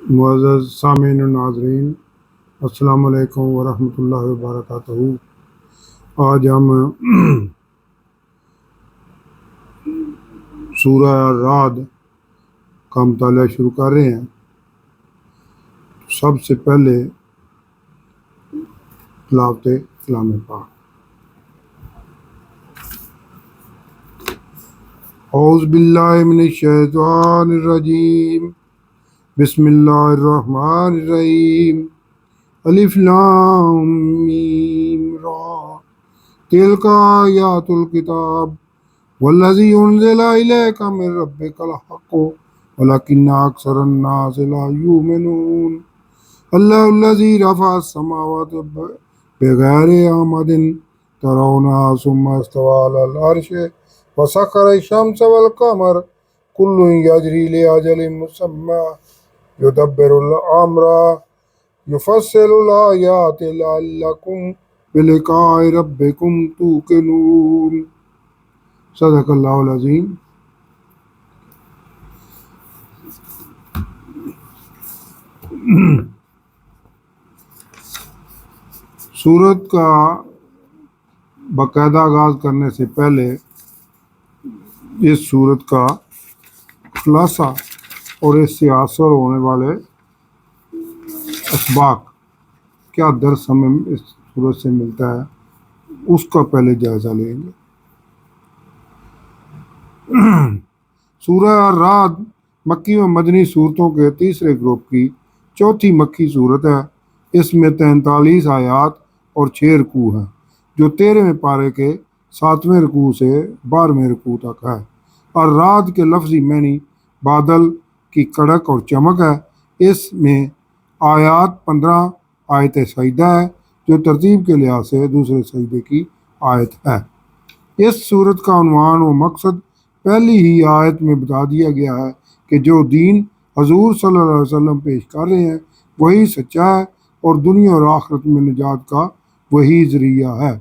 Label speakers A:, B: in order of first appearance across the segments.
A: معزز سامعین و ناظرین، السلام علیکم ورحمۃ اللہ وبرکاتہ۔ آج ہم سورہ رعد کا مطالعہ شروع کر رہے ہیں۔ سب سے پہلے تلاوت کلام پاک۔ اعوذ باللہ من الشیطان الرجیم، بسم اللہ الرحمن الرحیم، الف لام میم را، تلک آیات الکتاب والذی انزل الیک من ربک الحق ولکن اکثر الناس لا یؤمنون۔ اللہ الذی رفع السماوات بغیر عمد ترونها ثم استوى علی العرش وسخر الشمس والقمر کل یجری لأجل مسمى یدبر الامر یفصل الآیات لعلکم بلقاء ربکم توقنون۔ صدق اللہ العظیم۔ سورت کا باقاعدہ آغاز کرنے سے پہلے اس سورت کا خلاصہ اور اس سے اثر ہونے والے اسباق، کیا درس ہمیں اس سورت سے ملتا ہے، اس کا پہلے جائزہ لیں گے۔ سورہ رعد مکی و مدنی صورتوں کے تیسرے گروپ کی چوتھی مکی صورت ہے۔ اس میں 43 آیات اور 6 رکوع ہیں، جو 13ویں پارے کے 7ویں رکوع سے 12ویں رکوع تک ہے۔ اور رعد کے لفظی معنی بادل کی کڑک اور چمک ہے۔ اس میں آیات 15 آیت سجدہ ہے، جو ترتیب کے لحاظ سے دوسرے سجدے کی آیت ہے۔ اس صورت کا عنوان و مقصد پہلی ہی آیت میں بتا دیا گیا ہے کہ جو دین حضور صلی اللہ علیہ وسلم پیش کر رہے ہیں وہی سچا ہے اور دنیا اور آخرت میں نجات کا وہی ذریعہ ہے،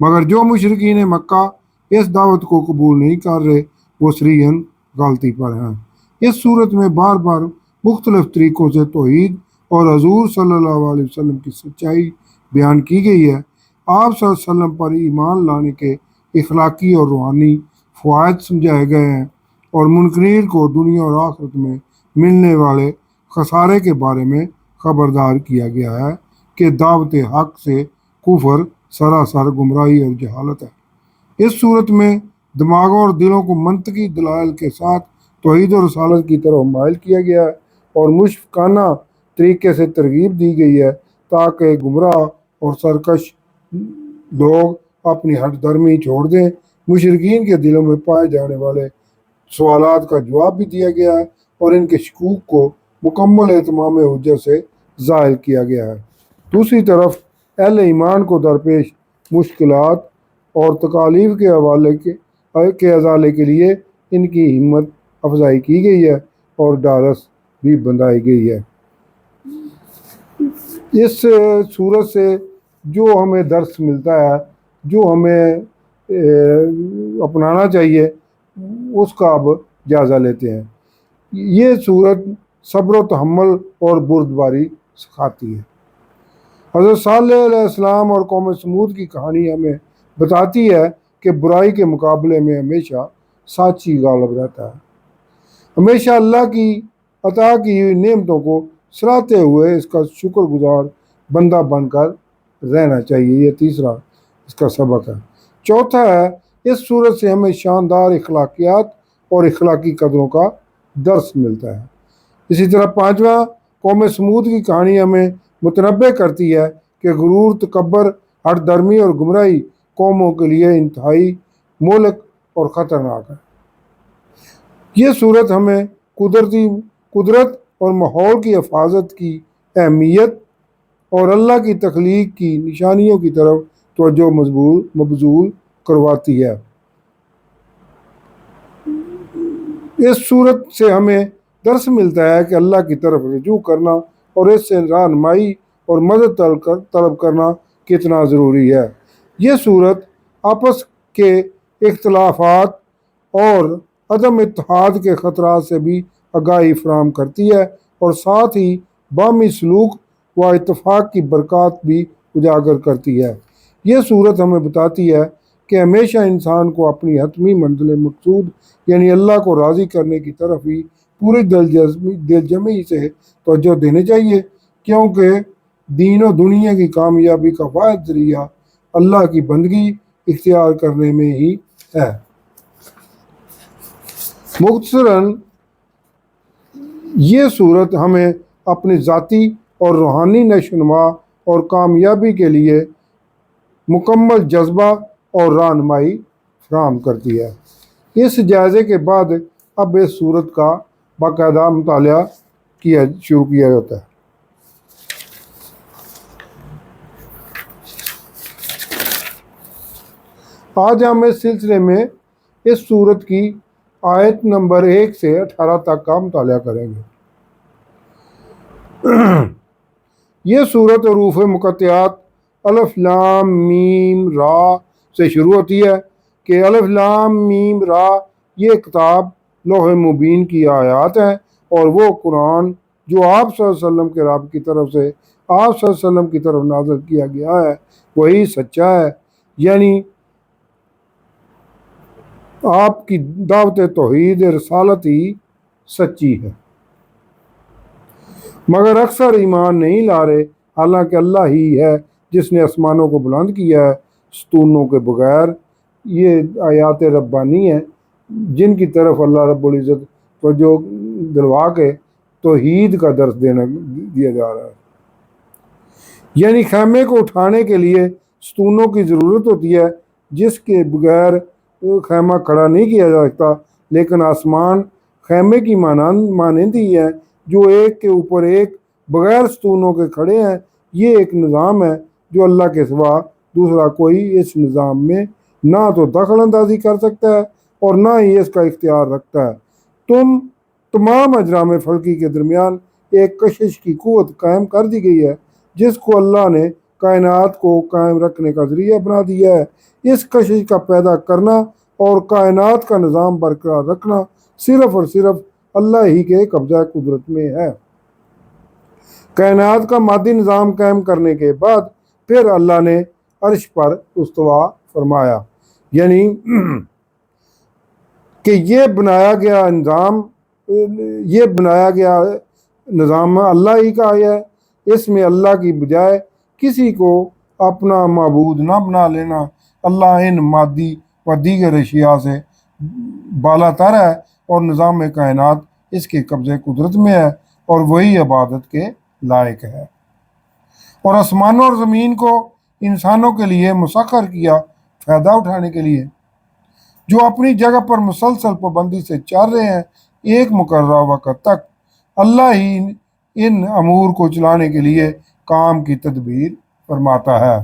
A: مگر جو مشرکین مکہ اس دعوت کو قبول نہیں کر رہے وہ صریحاً غلطی پر ہیں۔ اس صورت میں بار بار مختلف طریقوں سے توحید اور حضور صلی اللہ علیہ وسلم کی سچائی بیان کی گئی ہے۔ آپ صلی اللہ علیہ وسلم پر ایمان لانے کے اخلاقی اور روحانی فوائد سمجھائے گئے ہیں، اور منکرین کو دنیا اور آخرت میں ملنے والے خسارے کے بارے میں خبردار کیا گیا ہے کہ دعوت حق سے کفر سراسر گمراہی اور جہالت ہے۔ اس صورت میں دماغوں اور دلوں کو منطقی دلائل کے ساتھ توحید اور رسالت کی طرف مائل کیا گیا ہے، اور مشفقانہ طریقے سے ترغیب دی گئی ہے تاکہ گمراہ اور سرکش لوگ اپنی ہٹ درمی چھوڑ دیں۔ مشرکین کے دلوں میں پائے جانے والے سوالات کا جواب بھی دیا گیا ہے، اور ان کے شکوک کو مکمل اہتمام حجت سے زائل کیا گیا ہے۔ دوسری طرف اہل ایمان کو درپیش مشکلات اور تکالیف کے ازالے کے لیے ان کی ہمت افزائی کی گئی ہے اور ڈھارس بھی بندھائی گئی ہے۔ اس صورت سے جو ہمیں درس ملتا ہے، جو ہمیں اپنانا چاہیے، اس کا اب جائزہ لیتے ہیں۔ یہ صورت صبر و تحمل اور بردباری سکھاتی ہے۔ حضرت صالح علیہ السلام اور قوم سمود کی کہانی ہمیں بتاتی ہے کہ برائی کے مقابلے میں ہمیشہ سچی غالب رہتا ہے۔ ہمیشہ اللہ کی عطا کی ہوئی نعمتوں کو سراہتے ہوئے اس کا شکر گزار بندہ بن کر رہنا چاہیے۔ یہ تیسرا اس کا سبق ہے۔ چوتھا ہے، اس صورت سے ہمیں شاندار اخلاقیات اور اخلاقی قدروں کا درس ملتا ہے۔ اسی طرح پانچواں، قوم سمود کی کہانی ہمیں متنبع کرتی ہے کہ غرور، تکبر، ہٹ درمی اور گمراہی قوموں کے لیے انتہائی مہلک اور خطرناک ہے۔ یہ صورت ہمیں قدرت اور ماحول کی حفاظت کی اہمیت اور اللہ کی تخلیق کی نشانیوں کی طرف توجہ مبذول کرواتی ہے۔ اس صورت سے ہمیں درس ملتا ہے کہ اللہ کی طرف رجوع کرنا اور اس سے رہنمائی اور مدد طلب کرنا کتنا ضروری ہے۔ یہ صورت آپس کے اختلافات اور عدم اتحاد کے خطرات سے بھی آگاہی فراہم کرتی ہے، اور ساتھ ہی باہمی سلوک و اتفاق کی برکات بھی اجاگر کرتی ہے۔ یہ صورت ہمیں بتاتی ہے کہ ہمیشہ انسان کو اپنی حتمی منزل مقصود یعنی اللہ کو راضی کرنے کی طرف ہی پوری دل جمعی سے توجہ دینی چاہیے، کیونکہ دین و دنیا کی کامیابی کا واحد ذریعہ اللہ کی بندگی اختیار کرنے میں ہی ہے۔ مختصراً یہ صورت ہمیں اپنی ذاتی اور روحانی نشو و نما اور کامیابی کے لیے مکمل جذبہ اور رہنمائی فراہم کرتی ہے۔ اس جائزے کے بعد اب اس صورت کا باقاعدہ مطالعہ شروع کیا جاتا ہے۔ آج ہم اس سلسلے میں اس صورت کی آیت نمبر 1 سے 18 تک کا مطالعہ کریں گے۔ یہ صورت حروف مقطعات الف لام میم را سے شروع ہوتی ہے کہ الف لام میم را یہ کتاب لوح مبین کی آیات ہیں، اور وہ قرآن جو آپ صلی اللہ علیہ وسلم کے رب کی طرف سے آپ صلی اللہ علیہ وسلم کی طرف نازل کیا گیا ہے وہی سچا ہے، یعنی آپ کی دعوت توحید رسالت ہی سچی ہے، مگر اکثر ایمان نہیں لا رہے، حالانکہ اللہ ہی ہے جس نے آسمانوں کو بلند کیا ہے ستونوں کے بغیر۔ یہ آیات ربانی ہیں جن کی طرف اللہ رب العزت کو جو دلوا کے توحید کا درس دیا جا رہا ہے، یعنی خیمے کو اٹھانے کے لیے ستونوں کی ضرورت ہوتی ہے جس کے بغیر خیمہ کھڑا نہیں کیا جا سکتا، لیکن آسمان خیمے کی مانند ہی ہے جو ایک کے اوپر ایک بغیر ستونوں کے کھڑے ہیں۔ یہ ایک نظام ہے جو اللہ کے سوا دوسرا کوئی اس نظام میں نہ تو دخل اندازی کر سکتا ہے اور نہ ہی اس کا اختیار رکھتا ہے۔ تمام اجرام فلکی کے درمیان ایک کشش کی قوت قائم کر دی گئی ہے جس کو اللہ نے کائنات کو قائم رکھنے کا ذریعہ بنا دیا ہے۔ اس کشش کا پیدا کرنا اور کائنات کا نظام برقرار رکھنا صرف اور صرف اللہ ہی کے قبضہ قدرت میں ہے۔ کائنات کا مادی نظام قائم کرنے کے بعد پھر اللہ نے عرش پر استوا فرمایا، یعنی کہ یہ بنایا گیا نظام اللہ ہی کا ہے۔ اس میں اللہ کی بجائے کسی کو اپنا معبود نہ بنا لینا۔ اللہ ان مادی و دیگر اشیاء سے بالا تر ہے اور نظام کائنات اس کے قبضے قدرت میں ہے اور وہی عبادت کے لائق ہے، اور آسمانوں اور زمین کو انسانوں کے لیے مسخر کیا فائدہ اٹھانے کے لیے، جو اپنی جگہ پر مسلسل پابندی سے چل رہے ہیں ایک مقررہ وقت تک۔ اللہ ہی ان امور کو چلانے کے لیے کام کی تدبیر فرماتا ہے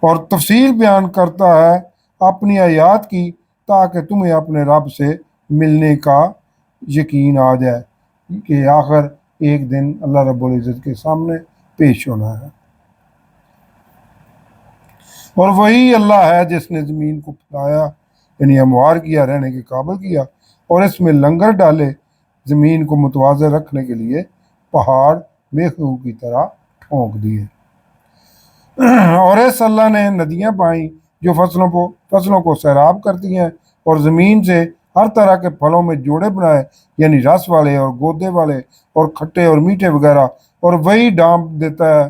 A: اور تفصیل بیان کرتا ہے اپنی آیات کی، تاکہ تمہیں اپنے رب سے ملنے کا یقین آ جائے کہ آخر ایک دن اللہ رب العزت کے سامنے پیش ہونا ہے۔ اور وہی اللہ ہے جس نے زمین کو پھیلایا یعنی ہموار کیا، رہنے کے قابل کیا، اور اس میں لنگر ڈالے، زمین کو متوازن رکھنے کے لیے پہاڑ میخوں کی طرح ٹھونک دیے، اور اس اللہ نے ندیاں پائیں جو فصلوں کو سیراب کرتی ہیں، اور زمین سے ہر طرح کے پھلوں میں جوڑے بنائے، یعنی رس والے اور گودے والے اور کھٹے اور میٹھے وغیرہ، اور وہی ڈانپ دیتا ہے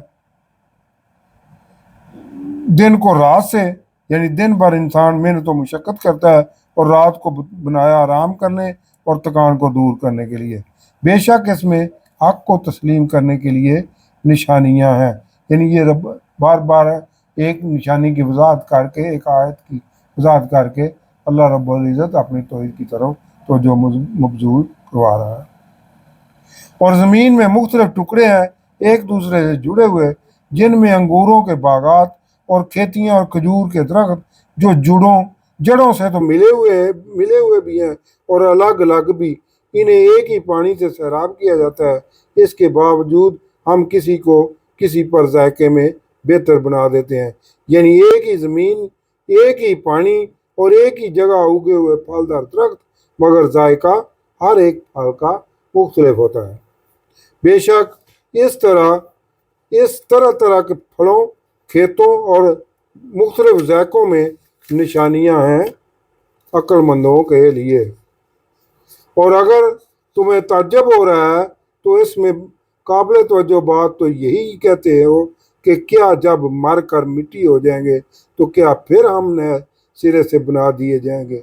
A: دن کو رات سے، یعنی دن بھر انسان محنت و مشقت کرتا ہے اور رات کو بنایا آرام کرنے اور تکان کو دور کرنے کے لیے۔ بے شک اس میں حق کو تسلیم کرنے کے لیے نشانیاں ہیں، یعنی یہ رب بار بار ایک نشانی کی وضاحت کر کے، ایک آیت کی وضاحت کر کے اللہ رب العزت اپنی توحید کی طرف توجہ مبذول کروا رہا ہے۔ اور زمین میں مختلف ٹکڑے ہیں ایک دوسرے سے جڑے ہوئے، جن میں انگوروں کے باغات اور کھیتیاں اور کھجور کے درخت جو جڑوں سے تو ملے ہوئے بھی ہیں اور الگ الگ بھی، انہیں ایک ہی پانی سے سیراب کیا جاتا ہے۔ اس کے باوجود ہم کسی کو کسی پر ذائقے میں بہتر بنا دیتے ہیں، یعنی ایک ہی زمین، ایک ہی پانی اور ایک ہی جگہ اگے ہوئے پھلدار درخت، مگر ذائقہ ہر ایک پھل کا مختلف ہوتا ہے۔ بے شک اس طرح طرح کے پھلوں، کھیتوں اور مختلف ذائقوں میں نشانیاں ہیں عقل مندوں کے لیے۔ اور اگر تمہیں تعجب ہو رہا ہے تو اس میں قابل توجہ بات تو یہی کہتے ہو کہ کیا جب مر کر مٹی ہو جائیں گے تو کیا پھر ہم نئے سرے سے بنا دیے جائیں گے؟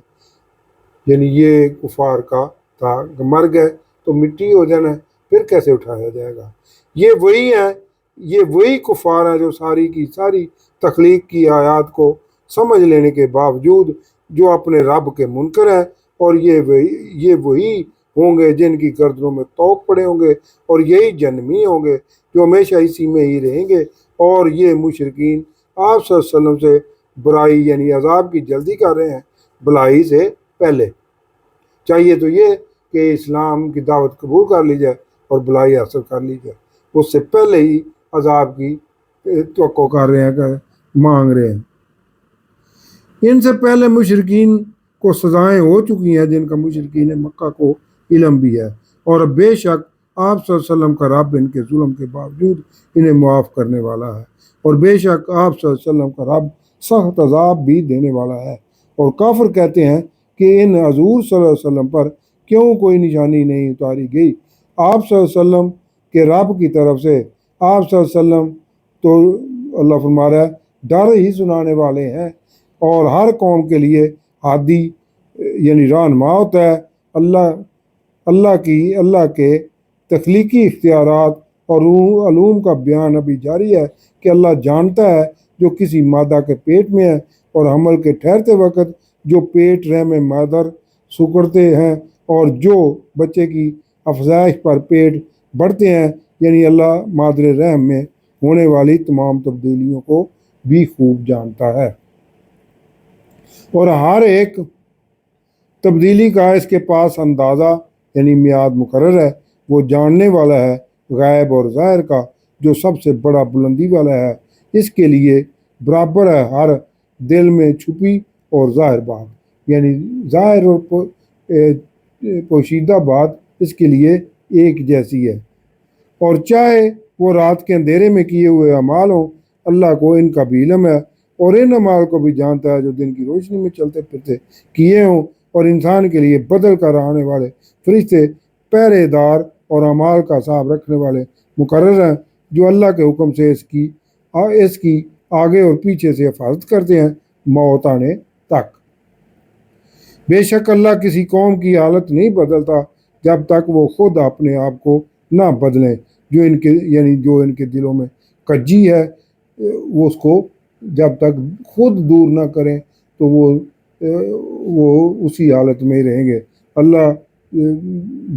A: یعنی یہ کفار کا تھا کہ مر گئے تو مٹی ہو جانا ہے، پھر کیسے اٹھایا جائے گا؟ یہ وہی کفار ہیں جو ساری کی ساری تخلیق کی آیات کو سمجھ لینے کے باوجود جو اپنے رب کے منکر ہیں، اور یہ وہی ہوں گے جن کی گردنوں میں توق پڑے ہوں گے، اور یہی جنمی ہوں گے جو ہمیشہ اسی میں ہی رہیں گے۔ اور یہ مشرکین آپ صلی اللہ علیہ وسلم سے برائی یعنی عذاب کی جلدی کر رہے ہیں بھلائی سے پہلے۔ چاہیے تو یہ کہ اسلام کی دعوت قبول کر لی جائے اور بھلائی حاصل کر لی جائے، اس سے پہلے ہی عذاب کی توقع کر رہے ہیں، کہ مانگ رہے ہیں۔ ان سے پہلے مشرکین کو سزائیں ہو چکی ہیں جن کا مشرکین مکہ کو علم بھی ہے، اور بے شک آپ صلی اللہ علیہ وسلم کا رب ان کے ظلم کے باوجود انہیں معاف کرنے والا ہے، اور بے شک آپ صلی اللہ علیہ وسلم کا رب سخت عذاب بھی دینے والا ہے۔ اور کافر کہتے ہیں کہ ان حضور صلی اللہ علیہ وسلم پر کیوں کوئی نشانی نہیں اتاری گئی؟ آپ صلی اللہ علیہ وسلم کے رب کی طرف سے آپ صلی اللہ علیہ وسلم تو اللہ فرما رہا ہے ڈر ہی سنانے والے ہیں، اور ہر قوم کے لیے ہادی یعنی رہنما ہوتا ہے۔ اللہ کے تخلیقی اختیارات اور علوم کا بیان ابھی جاری ہے کہ اللہ جانتا ہے جو کسی مادہ کے پیٹ میں ہے، اور حمل کے ٹھہرتے وقت جو پیٹ رحم مادر سکڑتے ہیں، اور جو بچے کی افزائش پر پیٹ بڑھتے ہیں، یعنی اللہ مادر رحم میں ہونے والی تمام تبدیلیوں کو بھی خوب جانتا ہے، اور ہر ایک تبدیلی کا اس کے پاس اندازہ یعنی میعاد مقرر ہے۔ وہ جاننے والا ہے غائب اور ظاہر کا، جو سب سے بڑا بلندی والا ہے۔ اس کے لیے برابر ہے ہر دل میں چھپی اور ظاہر بات، یعنی ظاہر اور پوشیدہ بات اس کے لیے ایک جیسی ہے۔ اور چاہے وہ رات کے اندھیرے میں کیے ہوئے اعمال ہوں، اللہ کو ان کا بھی علم ہے، اور ان اعمال کو بھی جانتا ہے جو دن کی روشنی میں چلتے پھرتے کیے ہوں۔ اور انسان کے لیے بدل کر آنے والے فرشتے پہرے دار اور اعمال کا حساب رکھنے والے مقرر ہیں، جو اللہ کے حکم سے اس کی آگے اور پیچھے سے حفاظت کرتے ہیں موت آنے تک۔ بے شک اللہ کسی قوم کی حالت نہیں بدلتا جب تک وہ خود اپنے آپ کو نہ بدلیں۔ جو ان کے دلوں میں کجی ہے وہ اس کو جب تک خود دور نہ کریں تو وہ اسی حالت میں ہی رہیں گے۔ اللہ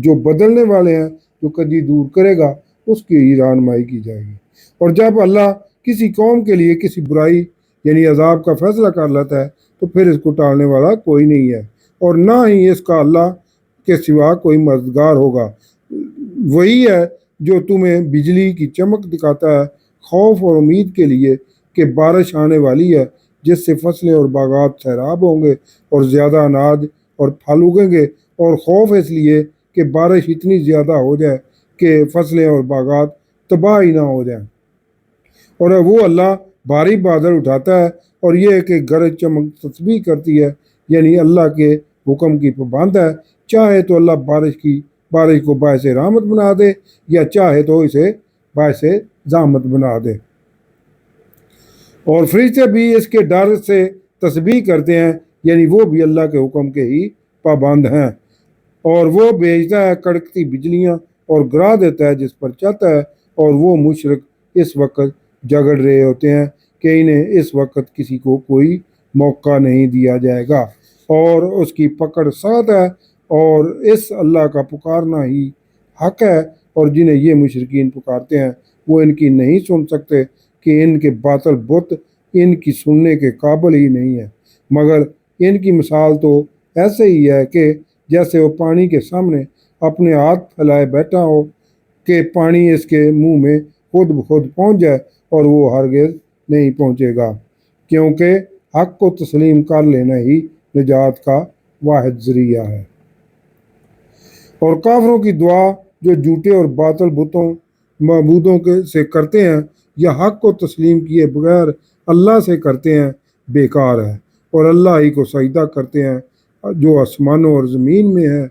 A: جو بدلنے والے ہیں، جو کجی دور کرے گا اس کی ہی رہنمائی کی جائے گی۔ اور جب اللہ کسی قوم کے لیے کسی برائی یعنی عذاب کا فیصلہ کر لیتا ہے تو پھر اس کو ٹالنے والا کوئی نہیں ہے، اور نہ ہی اس کا اللہ کے سوا کوئی مددگار ہوگا۔ وہی ہے جو تمہیں بجلی کی چمک دکھاتا ہے خوف اور امید کے لیے کہ بارش آنے والی ہے، جس سے فصلیں اور باغات سیراب ہوں گے اور زیادہ اناج اور پھل اگیں گے، اور خوف اس لیے کہ بارش اتنی زیادہ ہو جائے کہ فصلیں اور باغات تباہ ہی نہ ہو جائیں۔ اور وہ اللہ بھاری بادل اٹھاتا ہے، اور یہ کہ گرج چمک تسبیح کرتی ہے، یعنی اللہ کے حکم کی پابند ہے۔ چاہے تو اللہ بارش کو باعث رحمت بنا دے، یا چاہے تو اسے باعث زحمت بنا دے۔ اور فرشتے بھی اس کے ڈر سے تسبیح کرتے ہیں، یعنی وہ بھی اللہ کے حکم کے ہی پابند ہیں۔ اور وہ بھیجتا ہے کڑکتی بجلیاں اور گرا دیتا ہے جس پر چاہتا ہے، اور وہ مشرک اس وقت جگڑ رہے ہوتے ہیں کہ انہیں اس وقت کسی کو کوئی موقع نہیں دیا جائے گا، اور اس کی پکڑ سخت ہے، اور اس اللہ کا پکارنا ہی حق ہے۔ اور جنہیں یہ مشرکین پکارتے ہیں وہ ان کی نہیں سن سکتے کہ ان کے باطل بت ان کی سننے کے قابل ہی نہیں ہے، مگر ان کی مثال تو ایسے ہی ہے کہ جیسے وہ پانی کے سامنے اپنے ہاتھ پھیلائے بیٹھا ہو کہ پانی اس کے منہ میں خود بخود پہنچ جائے، اور وہ ہرگز نہیں پہنچے گا، کیونکہ حق کو تسلیم کر لینا ہی نجات کا واحد ذریعہ ہے۔ اور کافروں کی دعا جو جھوٹے اور باطل بتوں معبودوں کے سے کرتے ہیں یا حق کو تسلیم کیے بغیر اللہ سے کرتے ہیں بیکار ہے، اور اللہ ہی کو سجدہ کرتے ہیں جو آسمانوں اور زمین میں ہے،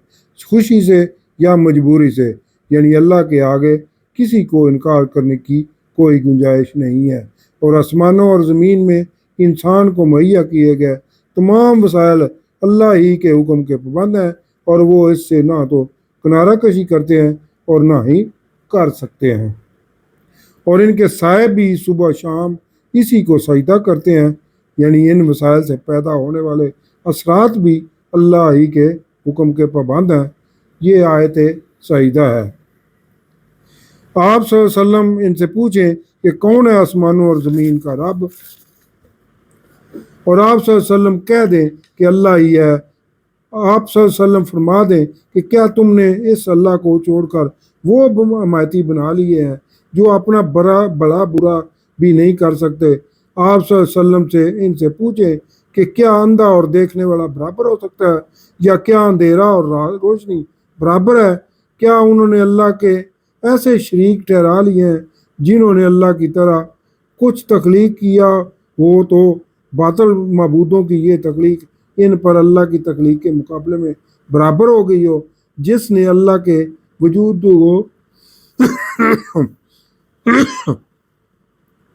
A: خوشی سے یا مجبوری سے، یعنی اللہ کے آگے کسی کو انکار کرنے کی کوئی گنجائش نہیں ہے۔ اور آسمانوں اور زمین میں انسان کو مہیا کیے گئے تمام وسائل اللہ ہی کے حکم کے پابند ہیں، اور وہ اس سے نہ تو کنارہ کشی کرتے ہیں اور نہ ہی کر سکتے ہیں، اور ان کے سائے بھی صبح شام اسی کو سجدہ کرتے ہیں، یعنی ان وسائل سے پیدا ہونے والے اثرات بھی اللہ ہی کے حکم کے پابند ہیں۔ یہ آیت سجدہ ہے۔ آپ صلی اللہ علیہ وسلم ان سے پوچھیں کہ کون ہے آسمانوں اور زمین کا رب، اور آپ صلی اللہ علیہ وسلم کہہ دیں کہ اللہ ہی ہے۔ آپ صلی اللہ علیہ وسلم فرما دیں کہ کیا تم نے اس اللہ کو چھوڑ کر وہ حمایتی بنا لیے ہیں جو اپنا بڑا برا بھی نہیں کر سکتے؟ آپ صلی اللہ علیہ وسلم سے ان سے پوچھیں کہ کیا اندھا اور دیکھنے والا برابر ہو سکتا ہے، یا کیا اندھیرا اور روشنی برابر ہے؟ کیا انہوں نے اللہ کے ایسے شریک ٹھہرا لیے ہیں جنہوں نے اللہ کی طرح کچھ تخلیق کیا ہو تو باطل معبودوں کی یہ تخلیق ان پر اللہ کی تخلیق کے مقابلے میں برابر ہو گئی ہو، جس نے اللہ کے وجود کو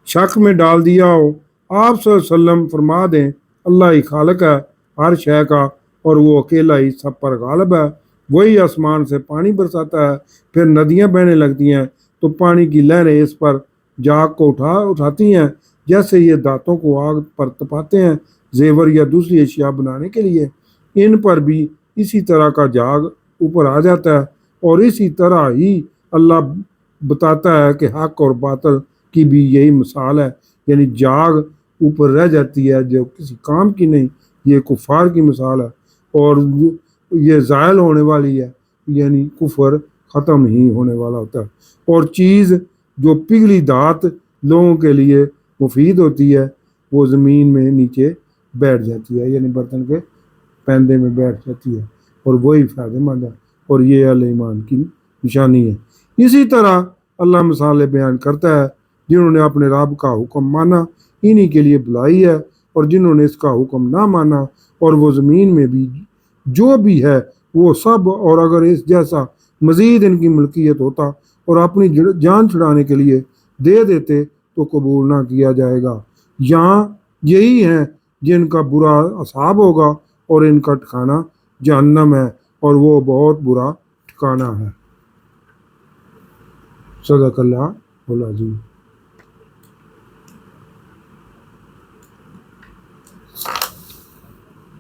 A: شک میں ڈال دیا ہو۔ آپ صلی اللہ علیہ وسلم فرما دیں اللہ ہی خالق ہے ہر شے کا، اور وہ اکیلا ہی سب پر غالب ہے۔ وہی آسمان سے پانی برساتا ہے، پھر ندیاں بہنے لگتی ہیں تو پانی کی لہریں اس پر جاگ کو اٹھاتی ہیں، جیسے یہ دانتوں کو آگ پر تپاتے ہیں زیور یا دوسری اشیاء بنانے کے لیے۔ ان پر بھی اسی طرح کا جاگ اوپر آ جاتا ہے، اور اسی طرح ہی اللہ بتاتا ہے کہ حق اور باطل کی بھی یہی مثال ہے، یعنی جاگ اوپر رہ جاتی ہے جو کسی کام کی نہیں، یہ کفار کی مثال ہے، اور یہ زائل ہونے والی ہے، یعنی کفر ختم ہی ہونے والا ہوتا ہے۔ اور چیز جو پگھلی دھات لوگوں کے لیے مفید ہوتی ہے وہ زمین میں نیچے بیٹھ جاتی ہے، یعنی برتن کے پیندے میں بیٹھ جاتی ہے، اور وہی فائدہ مند ہے، اور یہ اہل ایمان کی نشانی ہے۔ اسی طرح اللہ مثالیں بیان کرتا ہے، جنہوں نے اپنے رب کا حکم مانا انہی کے لیے بھلائی ہے، اور جنہوں نے اس کا حکم نہ مانا اور وہ زمین میں بھی جو بھی ہے وہ سب، اور اگر اس جیسا مزید ان کی ملکیت ہوتا اور اپنی جان چھڑانے کے لیے دے دیتے تو قبول نہ کیا جائے گا۔ یہاں یہی ہیں جن کا برا عذاب ہوگا، اور ان کا ٹھکانہ جہنم ہے، اور وہ بہت برا ٹھکانہ ہے۔ صدق اللہ العظیم۔